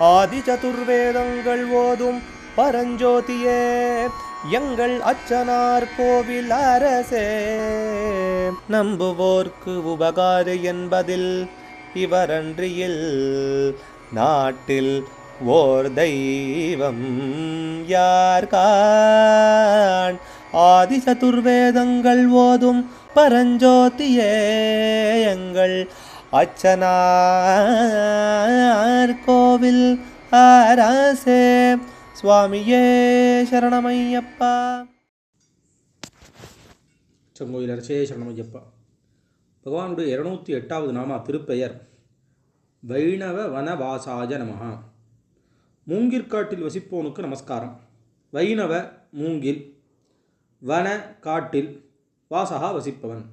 ஆதி சதுர்வேதங்கள் ஓதும் பரஞ்சோதியே எங்கள் அச்சனார் கோவில் அரசே. நம்புவோர்க்கு உபகாரி என்பதில் இவரன்றியில் நாட்டில் ஓர் தெய்வம் யார்கான். ஆதி சதுர்வேதங்கள் ஓதும் பரஞ்சோதியே எங்கள் அச்சனார் கோவில் அரசே. சுவாமியே சரணமையப்பா. செங்கோயில் அரசே சரணமையப்பா. பகவானுடைய 208வது நாமா திருப்பெயர் வைணவ வனவாசாய நமஹ. மூங்கிற்காட்டில் வசிப்போனுக்கு நமஸ்காரம். வைணவ மூங்கில், வன காட்டில், வாசகா வசிப்பவன்.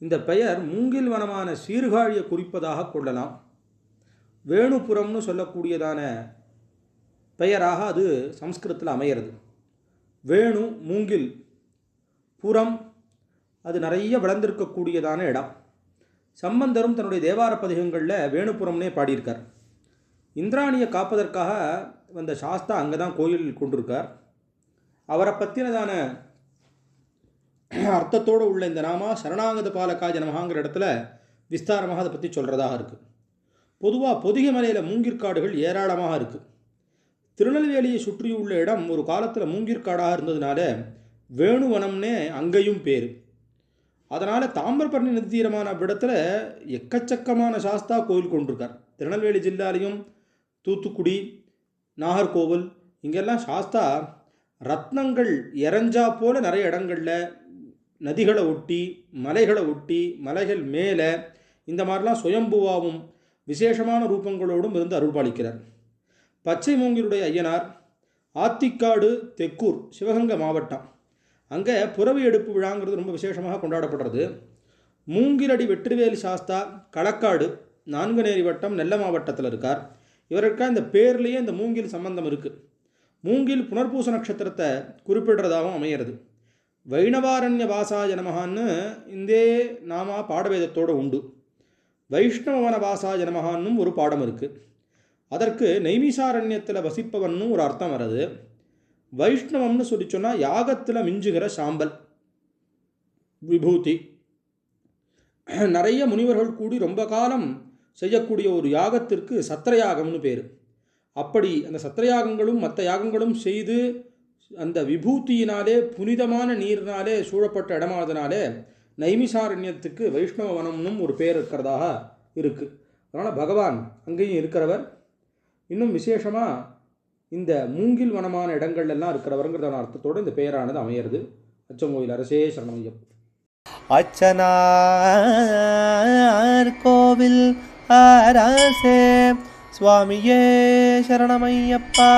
இந்த பெயர் மூங்கில் வனமான சீர்காழியை குறிப்பதாக கொள்ளலாம். வேணுபுரம்னு சொல்லக்கூடியதான பெயராக அது சம்ஸ்கிருதத்தில் அமையிறது. வேணு மூங்கில், புறம் அது நிறைய வளர்ந்திருக்கக்கூடியதான இடம். சம்பந்தரும் தன்னுடைய தேவார பதிகங்களில் வேணுபுரம்னே பாடியிருக்கார். இந்திராணியை காப்பதற்காக வந்த சாஸ்தா அங்கே தான் கோயில் கொண்டிருக்கார். அவரை பற்றினதான அர்த்தத்தோடு உள்ள இந்த நாமா சரணாகத பாலகாய நமகாங்கிற இடத்துல விஸ்தாரமாக அதை பற்றி சொல்கிறதாக இருக்குது. பொதுவாக பொதிகை மலையில் மூங்கிற்காடுகள் ஏராளமாக இருக்குது. திருநெல்வேலியை சுற்றியுள்ள இடம் ஒரு காலத்தில் மூங்கிற்காடாக இருந்ததுனால வேணுவனம்னே அங்கேயும் பேர். அதனால் தாமிரபரணி நதி தீரமான இடத்துல எக்கச்சக்கமான சாஸ்தா கோயில் கொண்டிருக்கார். திருநெல்வேலி ஜில்லாலையும் தூத்துக்குடி, நாகர்கோவில் இங்கெல்லாம் சாஸ்தா ரத்னங்கள் இறஞ்சா போல் நிறைய இடங்களில் நதிகளை ஒட்டி, மலைகளை ஒட்டி, மலைகள் மேலே இந்த மாதிரிலாம் சுயம்புவாவும் விசேஷமான ரூபங்களோடும் இருந்து அருள்பாலிக்கிறார். பச்சை மூங்கிலுடைய ஐயனார் ஆத்திக்காடு, தெக்கூர், சிவகங்கை மாவட்டம். அங்கே புறவி எடுப்பு விழாங்கிறது ரொம்ப விசேஷமாக கொண்டாடப்படுறது. மூங்கிலடி வெற்றிவேலி சாஸ்தா களக்காடு, நான்குநேரி வட்டம், நெல்லை மாவட்டத்தில் இருக்கார். இவருக்கா இந்த பேர்லேயே இந்த மூங்கில் சம்பந்தம் இருக்குது. மூங்கில் புனர்பூச நட்சத்திரத்தை குறிப்பிடுறதாகவும் அமையிறது. வைணவாரண்ய வாசாய நமகான்னு இந்தே நாமா பாடவேதத்தோடு உண்டு. வைஷ்ணவன வாசாய நமகான்னும் ஒரு பாடம் இருக்குது. அதற்கு நைமிசாரண்யத்தில் வசிப்பவன்னு ஒரு அர்த்தம் வருது. வைஷ்ணவம்னு சொல்லி சொன்னால் யாகத்தில் மிஞ்சுகிற சாம்பல், விபூதி. நிறைய முனிவர்கள் கூடி ரொம்ப காலம் செய்யக்கூடிய ஒரு யாகத்திற்கு சத்திரயாகம்னு பேர். அப்படி அந்த சத்திரயாகங்களும் மற்ற யாகங்களும் செய்து அந்த விபூதியினாலே புனிதமான நீரினாலே சூழப்பட்ட இடமானதுனாலே நைமிசாரண்யத்துக்கு வைஷ்ணவ வனம்னும் ஒரு பேர் இருக்கிறதாக இருக்குது. அதனால் பகவான் அங்கேயும் இருக்கிறவர். இன்னும் விசேஷமாக இந்த மூங்கில் வனமான இடங்கள்லாம் இருக்கிறவருங்கிறதான அர்த்தத்தோடு இந்த பெயரானது அமையிறது. அச்சங்கோயில் அரசே சரணமையப்பா. அச்சனார் கோவில் அரசே. சுவாமியே சரணமையப்பா.